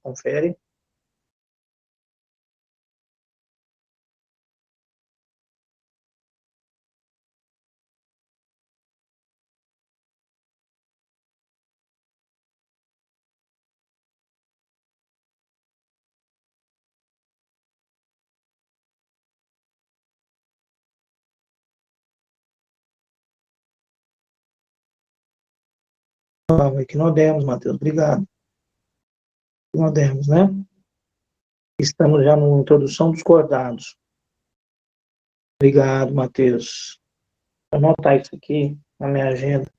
confere. Equinodemos, Matheus, obrigado. Equinodemos, né? Estamos já na introdução dos cordados. Obrigado, Matheus. Vou anotar isso aqui na minha agenda.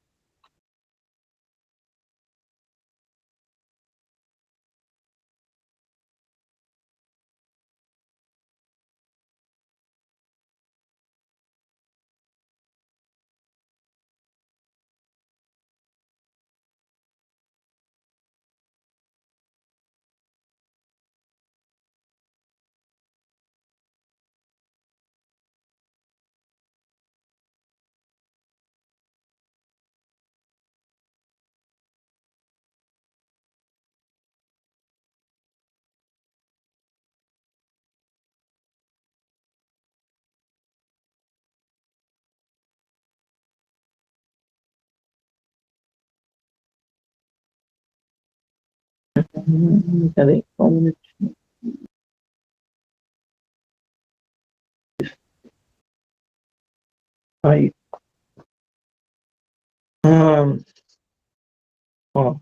Peraí, só um minutinho. Aí. Ó,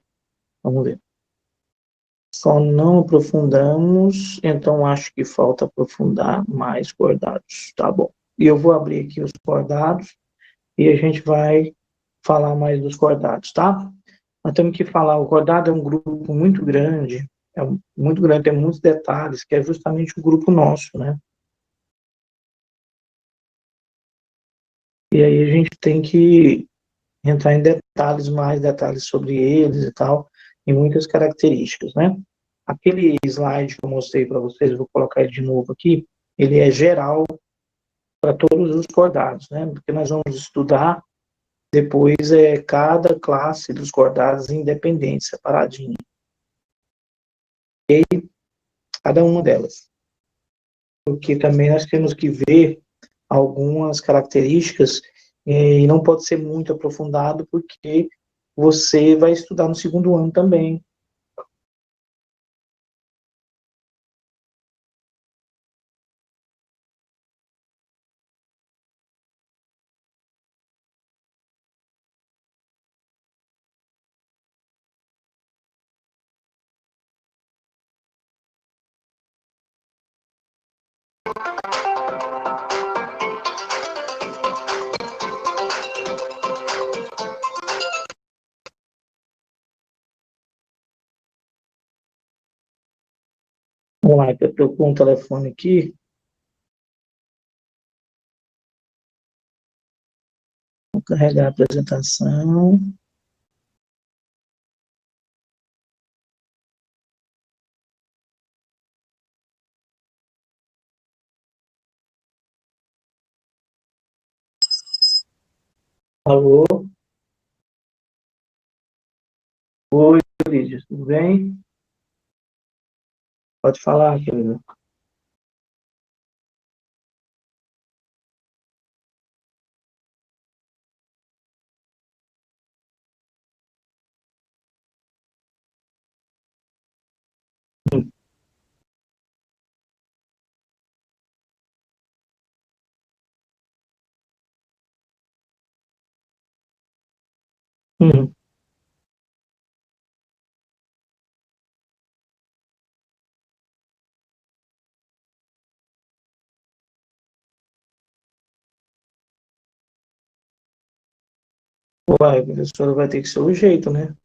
vamos ver. Só não aprofundamos, então acho que falta aprofundar mais cordados. Tá bom. E eu vou abrir aqui os cordados e a gente vai falar mais dos cordados, tá? Nós temos que falar, o cordado é um grupo muito grande, muito grande, tem muitos detalhes, que é justamente o grupo nosso, né? E aí a gente tem que entrar em detalhes, mais detalhes sobre eles e tal, e muitas características, né? Aquele slide que eu mostrei para vocês, eu vou colocar ele de novo aqui, ele é geral para todos os cordados, né? Porque nós vamos estudar depois cada classe dos cordados independente, separadinho. E cada uma delas. Porque também nós temos que ver algumas características e não pode ser muito aprofundado porque você vai estudar no segundo ano também. Vamos lá, eu estou com um telefone aqui. Vou carregar a apresentação. Alô? Oi, Lídia, tudo bem? Pode falar, querida. Uhum. Uai, professora, vai ter que ser o jeito, né?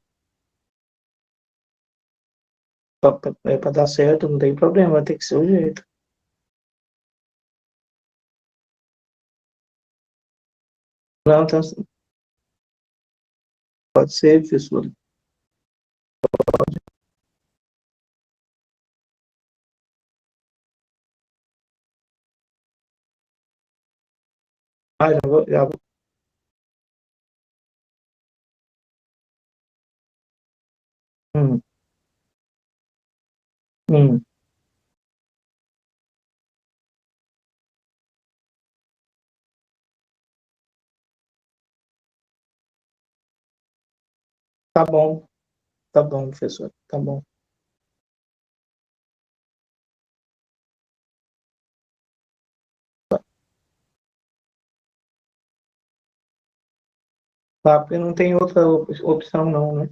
Para dar certo, não tem problema, vai ter que ser o jeito. Não, tá, pode ser, professora. Ah, já vou. Hum. Hum, tá bom, professor, tá bom. Tá, porque não tem outra opção não, né?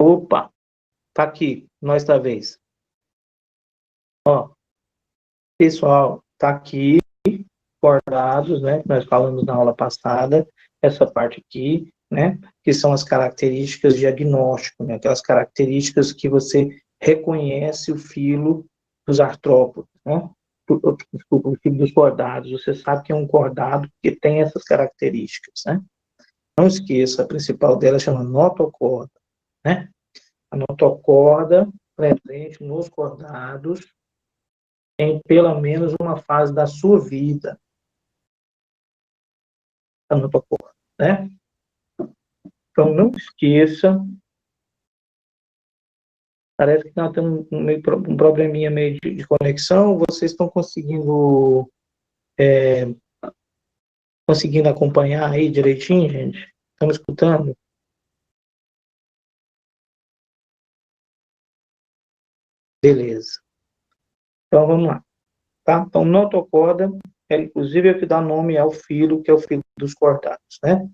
Opa, tá aqui, nós da vez. Ó, pessoal, tá aqui, acordados, né? Que nós falamos na aula passada, essa parte aqui, né? Que são as características diagnóstico, né? Aquelas características que você reconhece o filo dos artrópodes, né? Desculpa, o filo dos cordados. Você sabe que é um cordado que tem essas características, né? Não esqueça, a principal dela chama notocorda, né? A notocorda presente nos cordados em pelo menos uma fase da sua vida, a notocorda, né? Então, não esqueça, parece que nós temos um probleminha meio de conexão, vocês estão conseguindo acompanhar aí direitinho, gente? Estão me escutando? Beleza. Então, vamos lá. Tá? Então, notocorda, inclusive, é o que dá nome ao filo, que é o filo dos cordados, né?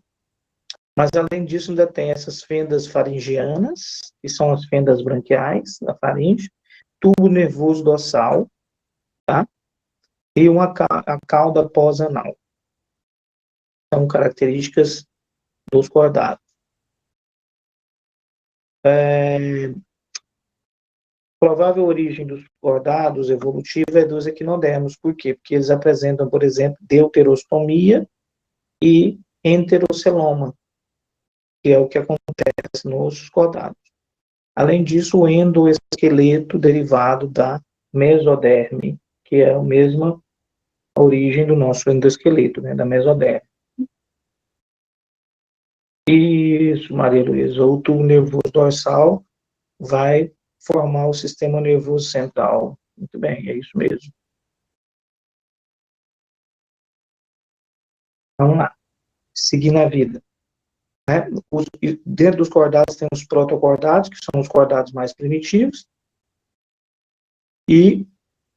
Mas, além disso, ainda tem essas fendas faringianas, que são as fendas branquiais da faringe, tubo nervoso dorsal, tá? E a cauda pós-anal. São características dos cordados. Provável origem dos cordados evolutiva é dos equinodermos. Por quê? Porque eles apresentam, por exemplo, deuterostomia e enteroceloma, que é o que acontece nos cordados. Além disso, o endoesqueleto derivado da mesoderme, que é a mesma origem do nosso endoesqueleto, né, da mesoderme. Isso, Maria Luísa, o tubo nervoso dorsal vai formar o sistema nervoso central. Muito bem, é isso mesmo. Vamos lá, seguir na vida. Né? Dentro dos cordados tem os protocordados, que são os cordados mais primitivos, e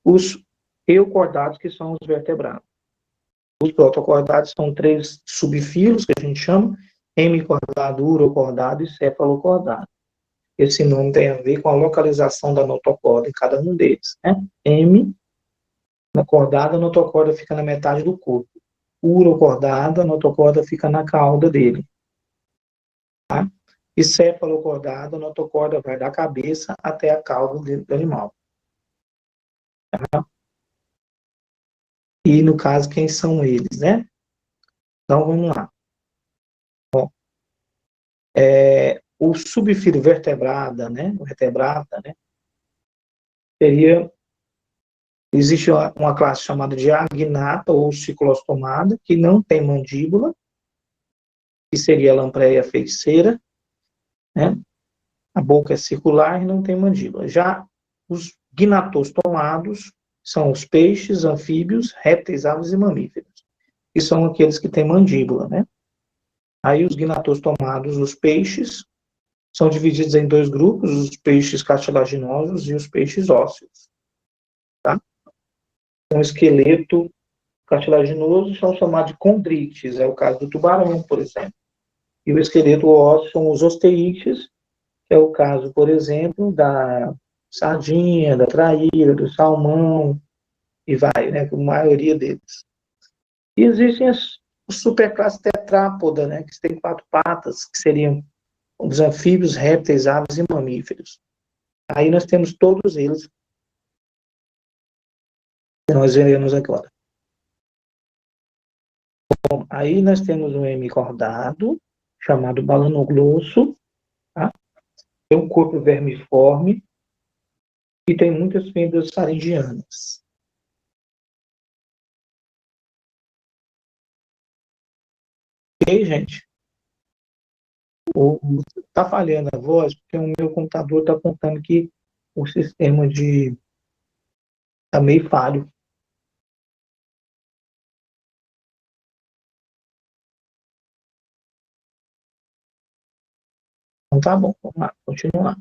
os eucordados, que são os vertebrados. Os protocordados são três subfilos, que a gente chama, hemicordado, urocordado e cefalocordado. Esse nome tem a ver com a localização da notocorda em cada um deles. Né? Hemi, na cordada, a notocorda fica na metade do corpo. Urocordada, a notocorda fica na cauda dele. Tá? E cefalocordada, a notocorda vai da cabeça até a cauda do animal. Tá? E, no caso, quem são eles, né? Então, vamos lá. Ó, o subfilo vertebrada, né? O vertebrada, né? Existe uma classe chamada de agnata ou ciclostomada, que não tem mandíbula, que seria a lampreia feiticeira, né? A boca é circular e não tem mandíbula. Já os gnatostomados são os peixes, anfíbios, répteis, aves e mamíferos, que são aqueles que têm mandíbula, né? Aí os gnatostomados, os peixes, são divididos em dois grupos, os peixes cartilaginosos e os peixes ósseos, tá? Um esqueleto cartilaginoso são chamados de condrites, é o caso do tubarão, por exemplo. E o esqueleto ósseo são os osteítes, que é o caso, por exemplo, da sardinha, da traíra, do salmão, e vai, né, com a maioria deles. E existem as superclasses tetrápoda, né, que têm quatro patas, que seriam os anfíbios, répteis, aves e mamíferos. Aí nós temos todos eles que nós veremos agora. Bom, aí nós temos um hemicordado, chamado balanoglosso, tá? Tem um corpo vermiforme e tem muitas fibras faringianas. Ok, gente? Tá falhando a voz, porque o meu computador está contando que o sistema de tá meio falho. Então tá bom, vamos lá, continuar.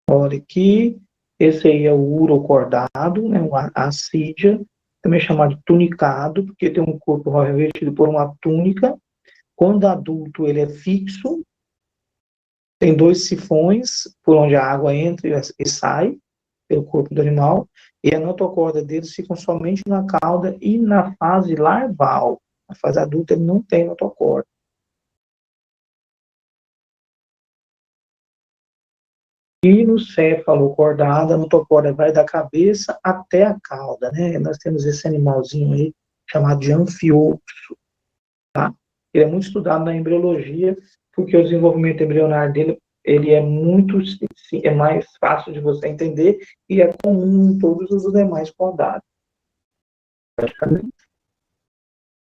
Olha aqui, esse aí é o urocordado, né, a assídia, também chamado de tunicado, porque tem um corpo revestido por uma túnica. Quando adulto, ele é fixo, tem dois sifões por onde a água entra e sai pelo corpo do animal, e a notocorda deles ficam somente na cauda e na fase larval. Na fase adulta, ele não tem notocorda. E no cefalocordado, a notocorda vai da cabeça até a cauda, né? Nós temos esse animalzinho aí, chamado de anfíoxo, tá? Ele é muito estudado na embriologia, porque o desenvolvimento embrionário dele, ele é muito, é mais fácil de você entender e é comum em todos os demais cordados, praticamente.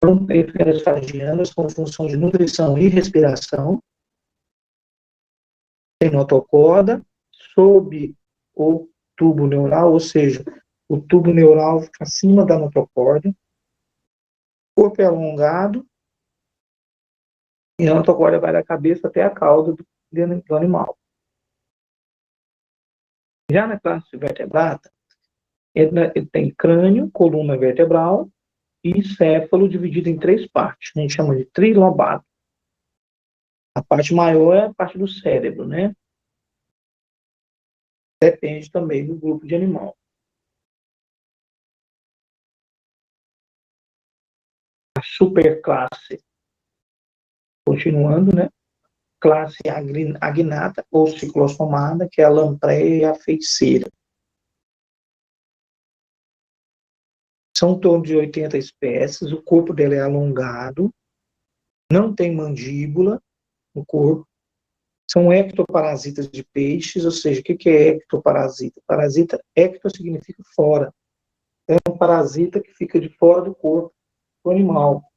São esferas faringianas com função de nutrição e respiração, tem notocorda, sob o tubo neural, ou seja, o tubo neural fica acima da notocorda, o corpo é alongado e a notocorda vai da cabeça até a cauda do animal. Já na classe vertebrada, ele tem crânio, coluna vertebral e céfalo dividido em três partes. A gente chama de trilobado. A parte maior é a parte do cérebro, né? Depende também do grupo de animal. A superclasse, continuando, né? Classe agnata ou ciclossomada, que é a lampreia e a feiticeira. São em torno de 80 espécies, o corpo dela é alongado, não tem mandíbula no corpo, são ectoparasitas de peixes, ou seja, o que é ectoparasita? Parasita, ecto significa fora. É um parasita que fica de fora do corpo do animal.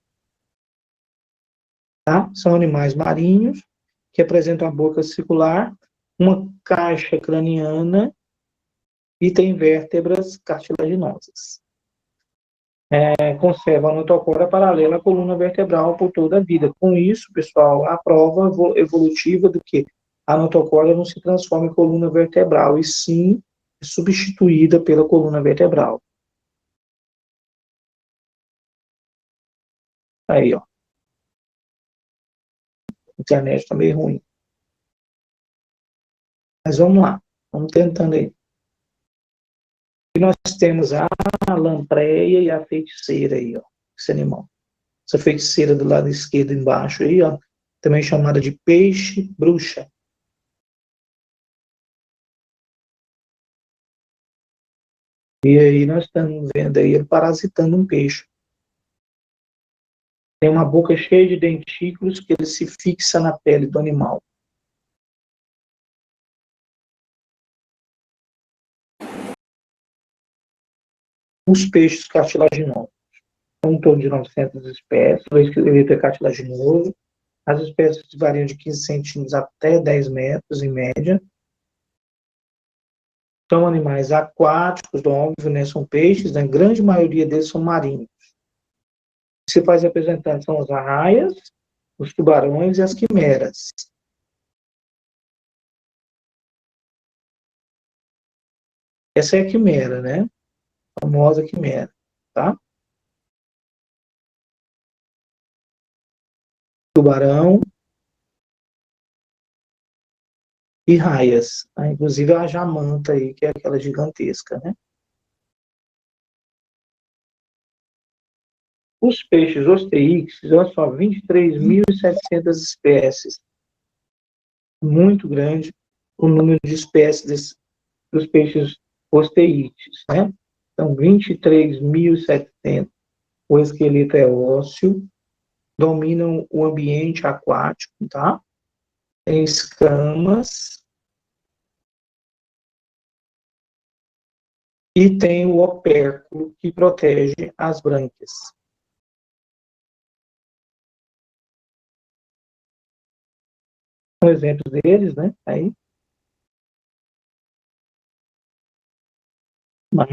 Tá? São animais marinhos que apresentam a boca circular, uma caixa craniana e tem vértebras cartilaginosas. Conserva a notocorda paralela à coluna vertebral por toda a vida. Com isso, pessoal, a prova evolutiva do que a notocorda não se transforma em coluna vertebral, e sim é substituída pela coluna vertebral. Aí, ó. A internet está meio ruim. Mas vamos lá. Vamos tentando aí. E nós temos a lampreia e a feiticeira aí, ó. Esse animal. Essa feiticeira do lado esquerdo embaixo aí, ó. Também chamada de peixe bruxa. E aí nós estamos vendo aí ele parasitando um peixe. Tem uma boca cheia de dentículos que ele se fixa na pele do animal. Os peixes cartilaginosos. São em torno de 900 espécies, ele é cartilaginoso. As espécies variam de 15 centímetros até 10 metros, em média. São animais aquáticos, óbvio, né? São peixes, né? A grande maioria deles são marinhos. Os principais representantes são as arraias, os tubarões e as quimeras. Essa é a quimera, né? A famosa quimera, tá? Tubarão e raias. Inclusive a jamanta aí, que é aquela gigantesca, né? Os peixes osteíxes, olha só, 23.700 espécies. Muito grande o número de espécies dos peixes osteíxes, né? Então, 23.700. O esqueleto é ósseo, dominam o ambiente aquático, tá? Tem escamas e tem o opérculo que protege as brânquias. Um exemplo deles, né? Aí, mas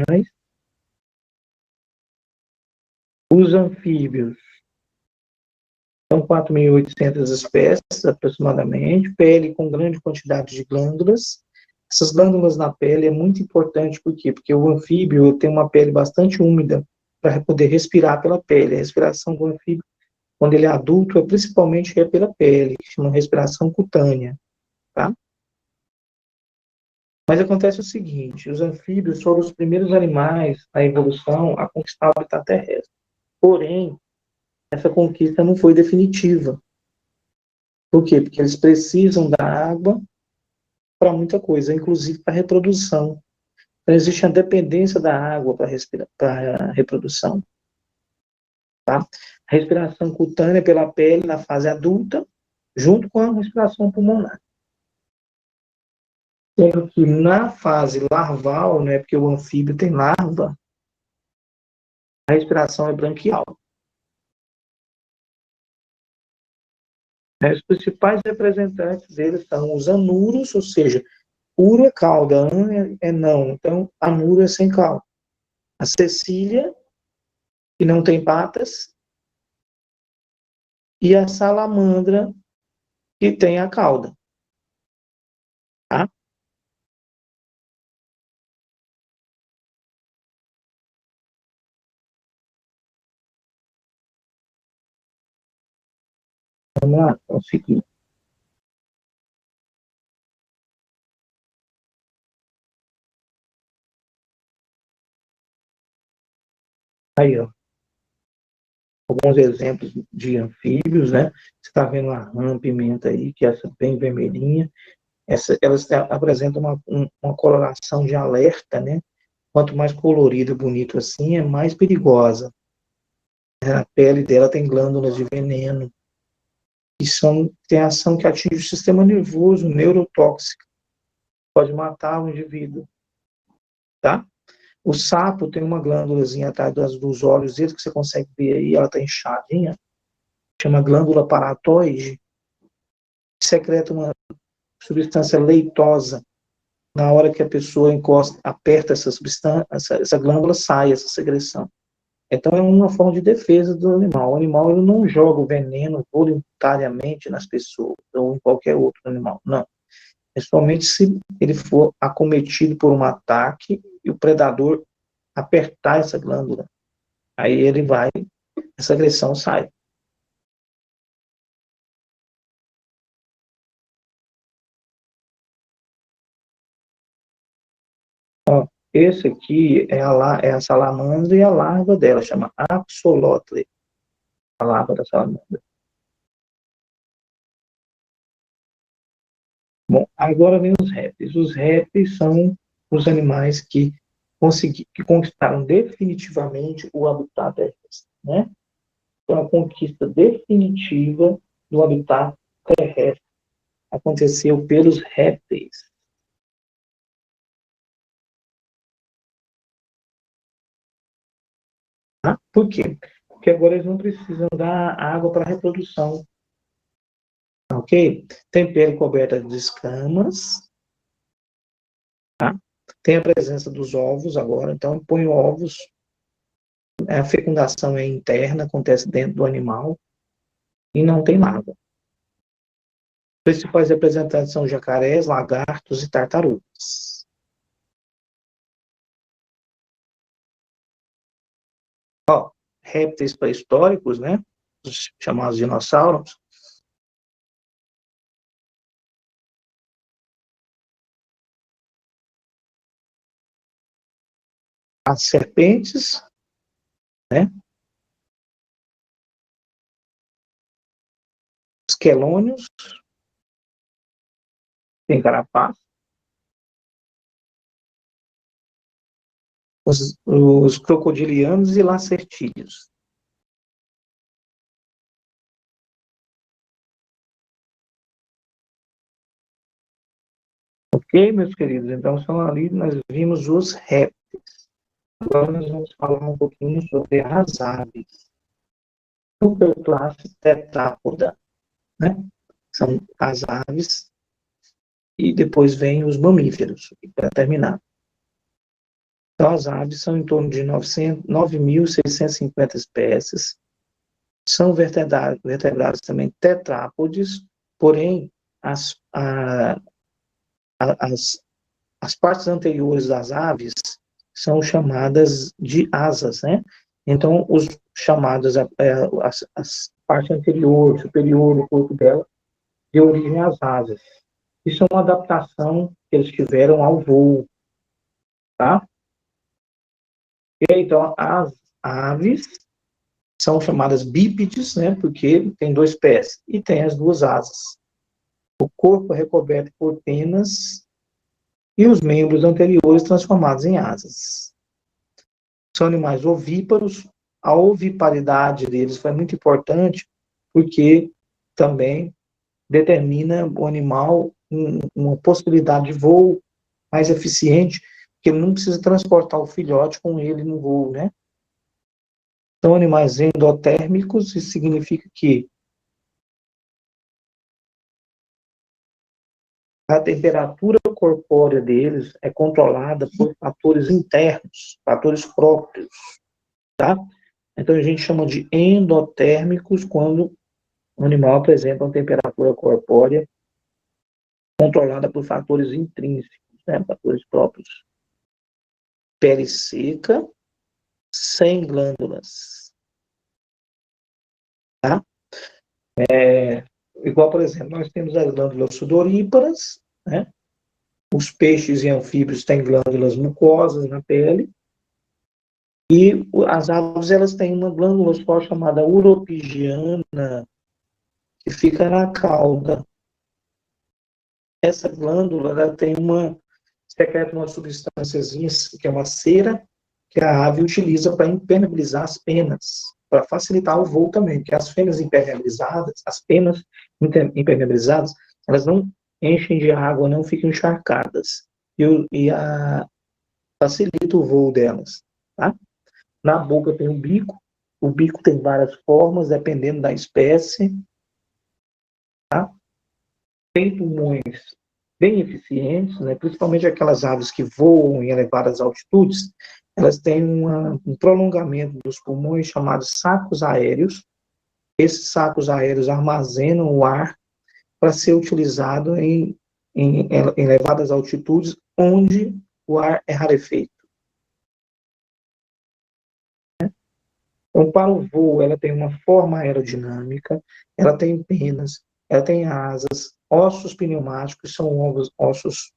os anfíbios são 4.800 espécies, aproximadamente, pele com grande quantidade de glândulas. Essas glândulas na pele é muito importante, por quê? Porque o anfíbio tem uma pele bastante úmida para poder respirar pela pele. A respiração do anfíbio, quando ele é adulto, é principalmente pela pele, que chama respiração cutânea, tá? Mas acontece o seguinte, os anfíbios foram os primeiros animais na evolução a conquistar o habitat terrestre. Porém, essa conquista não foi definitiva. Por quê? Porque eles precisam da água para muita coisa, inclusive para reprodução. Então, existe a dependência da água para a reprodução. Tá? A respiração cutânea pela pele na fase adulta, junto com a respiração pulmonar. Sendo que na fase larval, né, porque o anfíbio tem larva, a respiração é branquial. Os principais representantes deles são os anuros, ou seja, uro é cauda, an é não, então anuro é sem cauda. A cecília, que não tem patas, e a salamandra, que tem a cauda. Tá? Vamos lá, consegui. Aí, ó, alguns exemplos de anfíbios, né? Você está vendo a rã-pimenta aí, que é essa bem vermelhinha. Elas apresentam uma coloração de alerta, né? Quanto mais colorido e bonito assim, é mais perigosa. A pele dela tem glândulas de veneno, que tem ação que atinge o sistema nervoso, neurotóxico, pode matar o indivíduo, tá? O sapo tem uma glândulazinha atrás dos olhos dele, que você consegue ver aí, ela está inchadinha, chama glândula paratoide, que secreta uma substância leitosa. Na hora que a pessoa encosta, aperta essa substância, essa glândula sai essa secreção. Então é uma forma de defesa do animal. O animal ele não joga o veneno voluntariamente nas pessoas ou em qualquer outro animal, não. É somente se ele for acometido por um ataque e o predador apertar essa glândula. Aí ele vai, essa agressão sai. Ó, esse aqui é a salamandra e a larva dela, chama axolotl, a larva da salamandra. Bom, agora vem os répteis. Os répteis são os animais que conquistaram definitivamente o habitat terrestre, né? Então, a conquista definitiva do habitat terrestre aconteceu pelos répteis. Tá? Por quê? Porque agora eles não precisam dar água para reprodução, ok? Tem pele coberta de escamas, tá? Tem a presença dos ovos agora, então põe ovos, a fecundação é interna, acontece dentro do animal e não tem nada. Os principais representantes são jacarés, lagartos e tartarugas. Ó, répteis pré-históricos, né? Os chamados dinossauros, as serpentes, né? quelônios, tem carapaz, os crocodilianos e lacertídeos. Ok, meus queridos? Então, são ali, nós vimos os répteis. Agora nós vamos falar um pouquinho sobre as aves. Superclasse tetrápoda, né? São as aves, e depois vem os mamíferos, para terminar. Então, as aves são em torno de 9.650 espécies, são vertebrados também tetrápodes, porém, as, as partes anteriores das aves são chamadas de asas, né? Então, os chamados, as parte anterior, superior do corpo dela, de origem às asas. Isso é uma adaptação que eles tiveram ao voo, tá? E então, as aves são chamadas bípedes, né? Porque tem dois pés e tem as duas asas. O corpo é recoberto por penas e os membros anteriores transformados em asas. São animais ovíparos. A oviparidade deles foi muito importante porque também determina o animal uma possibilidade de voo mais eficiente, porque ele não precisa transportar o filhote com ele no voo, né? São animais endotérmicos, isso significa que a temperatura corpórea deles é controlada por fatores internos, fatores próprios, tá? Então a gente chama de endotérmicos quando o animal apresenta uma temperatura corpórea controlada por fatores intrínsecos, né? Fatores próprios. Pele seca, sem glândulas, tá? Igual, por exemplo, nós temos as glândulas sudoríparas, né? Os peixes e anfíbios têm glândulas mucosas na pele, e as aves, elas têm uma glândula só chamada uropigiana, que fica na cauda. Essa glândula, ela tem secreta uma substânciazinha, que é uma cera, que a ave utiliza para impermeabilizar as penas, para facilitar o voo também, porque as penas impermeabilizadas, elas não enchem de água, não ficam encharcadas, facilita o voo delas, tá? Na boca tem o bico tem várias formas, dependendo da espécie, tá? Tem pulmões bem eficientes, né? Principalmente aquelas aves que voam em elevadas altitudes, elas têm um prolongamento dos pulmões chamados sacos aéreos. Esses sacos aéreos armazenam o ar para ser utilizado em elevadas altitudes, onde o ar é rarefeito. Então, para o voo, ela tem uma forma aerodinâmica, ela tem penas, ela tem asas, ossos pneumáticos, são ossos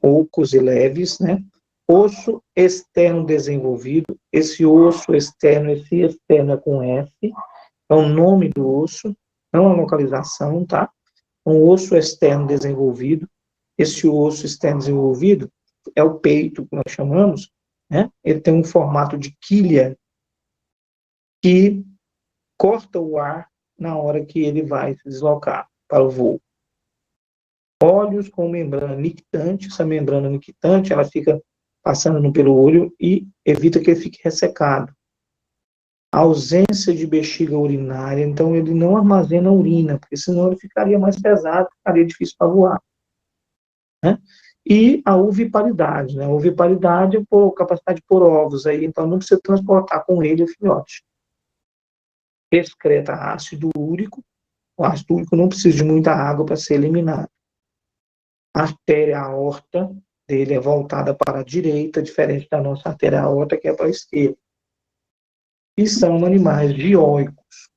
ocos e leves, né? Osso externo desenvolvido, esse osso externo, esse externo é com F, é o nome do osso, não a localização, tá? Um osso externo desenvolvido, esse osso externo desenvolvido é o peito, que nós chamamos, né? Ele tem um formato de quilha que corta o ar na hora que ele vai se deslocar para o voo. Olhos com membrana nictante, essa membrana nictante, ela fica passando pelo olho e evita que ele fique ressecado. A ausência de bexiga urinária, então ele não armazena urina, porque senão ele ficaria mais pesado, ficaria difícil para voar. Né? E a oviparidade, né? A oviparidade é a capacidade de pôr ovos, aí, então não precisa transportar com ele o filhote. Excreta ácido úrico, o ácido úrico não precisa de muita água para ser eliminado. A artéria aorta dele é voltada para a direita, diferente da nossa artéria aorta, que é para a esquerda. E são animais dioicos.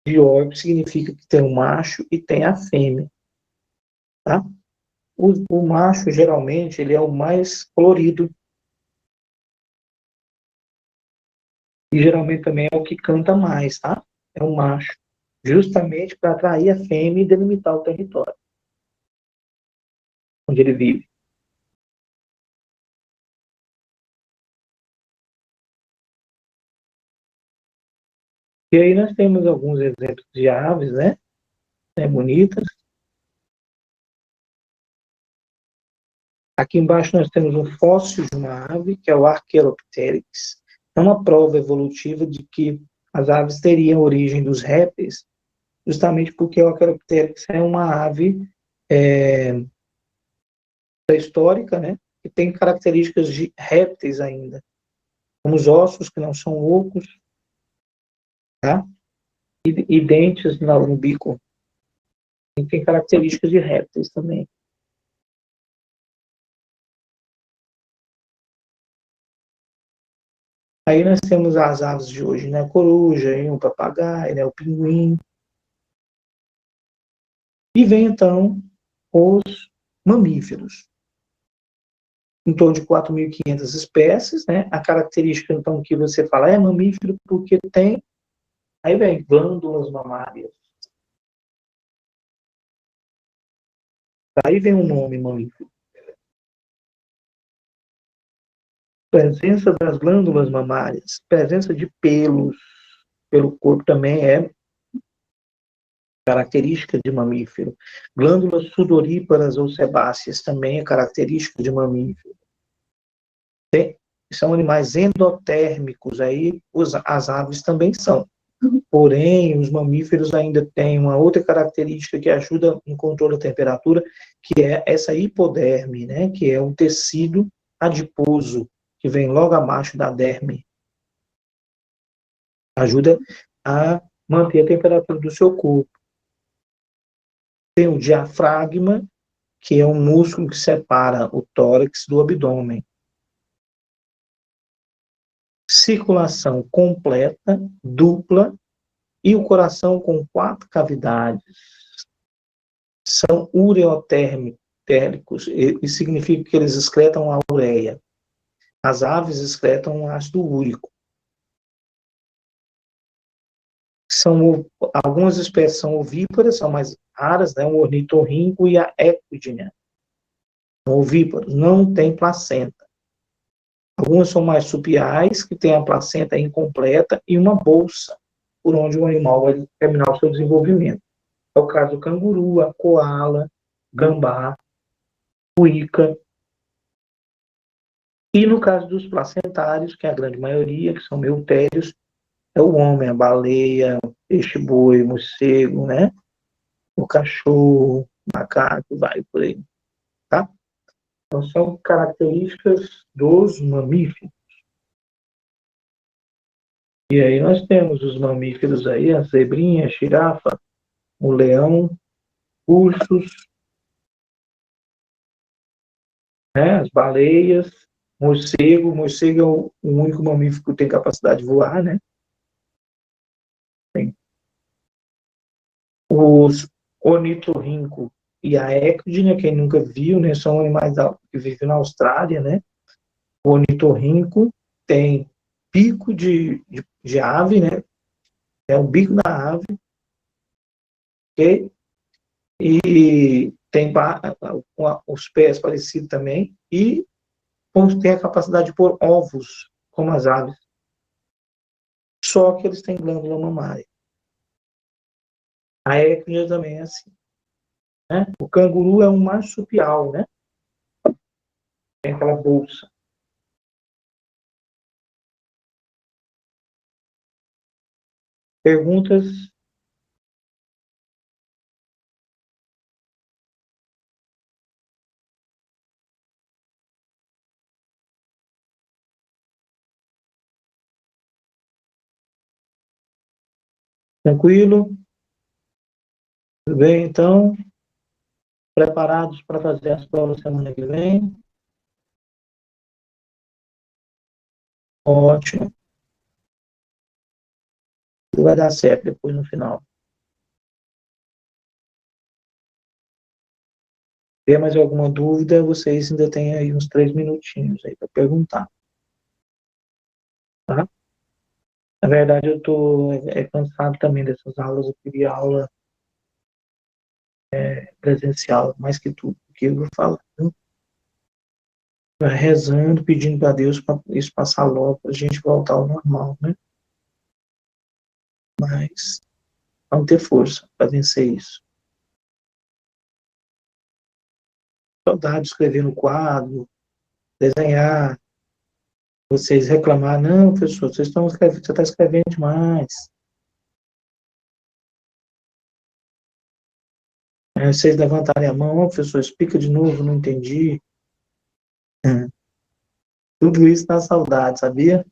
Dioico significa que tem o macho e tem a fêmea. Tá? O macho, geralmente, ele é o mais colorido. E geralmente também é o que canta mais, tá? É o macho. justamente para atrair a fêmea e delimitar o território onde ele vive. E aí nós temos alguns exemplos de aves, né? Bonitas. Aqui embaixo nós temos um fóssil de uma ave, que é o Archaeopteryx. É uma prova evolutiva de que as aves teriam origem dos répteis, justamente porque o Archaeopteryx é uma ave pré-histórica, né? Que tem características de répteis ainda, como os ossos que não são ocos, tá? E dentes no bico. E tem características de répteis também. Aí nós temos as aves de hoje, né? A coruja, o papagaio, né? O pinguim. E vem então os mamíferos. Em torno de 4.500 espécies, né? A característica então que você fala é mamífero porque tem, aí vem glândulas mamárias. Aí vem o nome mamífero. Presença das glândulas mamárias, presença de pelos pelo corpo também é característica de mamífero. Glândulas sudoríparas ou sebáceas também é característica de mamífero. São animais endotérmicos, aí as aves também são. Porém, os mamíferos ainda têm uma outra característica que ajuda no controle da temperatura, que é essa hipoderme, né? Que é um tecido adiposo que vem logo abaixo da derme. Ajuda a manter a temperatura do seu corpo. Tem o diafragma, que é um músculo que separa o tórax do abdômen. Circulação completa, dupla, e o coração com 4 cavidades. São ureotérmicos, e significa que eles excretam a ureia. As aves excretam ácido úrico. Algumas espécies são ovíparas, são mais raras, né? O ornitorrinco e a equidna. São ovíparos, não tem placenta. Algumas são marsupiais, que têm a placenta incompleta e uma bolsa, por onde o animal vai terminar o seu desenvolvimento. É o caso do canguru, a coala, gambá, cuíca. E no caso dos placentários, que é a grande maioria, que são eutérios, é o homem, a baleia, peixe-boi, morcego, né? O cachorro, o macaco, vai por aí, tá? Então, são características dos mamíferos. E aí nós temos os mamíferos aí, a zebrinha, a girafa, o leão, ursos, né? As baleias, morcego. O morcego é o único mamífero que tem capacidade de voar, né? Tem. Os ornitorrinco e a equidna, quem nunca viu, né? São animais que vivem na Austrália, né? O ornitorrinco tem pico de ave, né? É o bico da ave, ok? E tem os pés parecidos também, e tem a capacidade de pôr ovos, como as aves. Só que eles têm glândula mamária. A equidna também é assim. Né? O canguru é um marsupial, né? Tem aquela bolsa. Perguntas? Tranquilo? Tudo bem, então? Preparados para fazer as provas semana que vem? Ótimo. Tudo vai dar certo depois no final. Se tem mais alguma dúvida, vocês ainda têm aí uns 3 minutinhos aí para perguntar. Tá? Na verdade, eu tô cansado também dessas aulas. Eu queria aula presencial, mais que tudo. Porque eu vou falar, viu? Vai rezando, pedindo para Deus para isso passar logo, para a gente voltar ao normal, né? Mas vamos ter força para vencer isso. Saudade de escrever no quadro, desenhar, vocês reclamar, não, professor, vocês estão escrevendo, você está escrevendo demais. Vocês levantarem a mão, oh, professor, explica de novo, não entendi. Tudo isso dá saudade, sabia?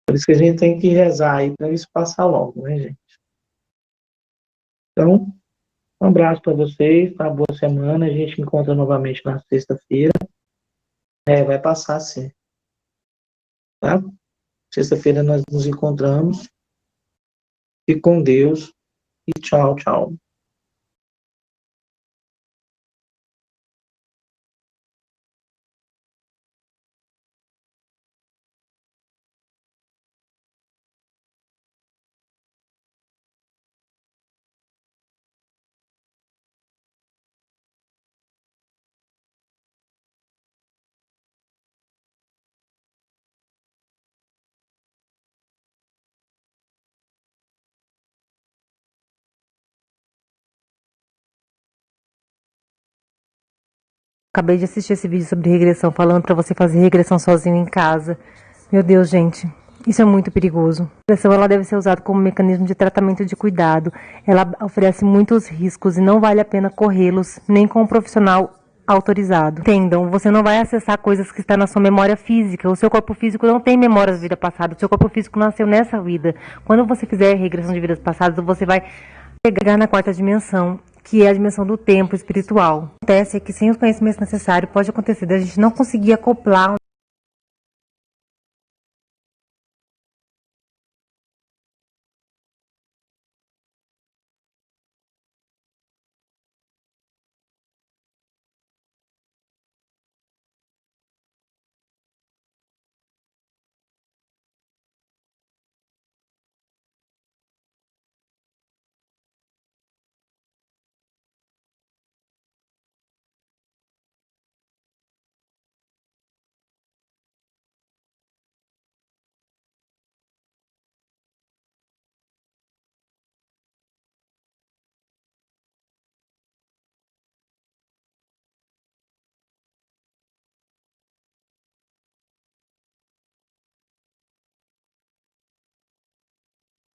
Por isso que a gente tem que rezar aí para isso passar logo, né, gente? Então, um abraço para vocês, tá? Boa semana. A gente encontra novamente na sexta-feira. Vai passar sim, tá? Sexta-feira nós nos encontramos. Fique com Deus e tchau, tchau. Acabei de assistir esse vídeo sobre regressão, falando para você fazer regressão sozinho em casa. Meu Deus, gente, isso é muito perigoso. A regressão ela deve ser usada como mecanismo de tratamento de cuidado. Ela oferece muitos riscos e não vale a pena corrê-los, nem com um profissional autorizado. Entendam, você não vai acessar coisas que estão na sua memória física. O seu corpo físico não tem memórias da vida passada. O seu corpo físico nasceu nessa vida. Quando você fizer regressão de vidas passadas, você vai pegar na quarta dimensão, que é a dimensão do tempo espiritual. Acontece que sem os conhecimentos necessários pode acontecer da gente não conseguir acoplar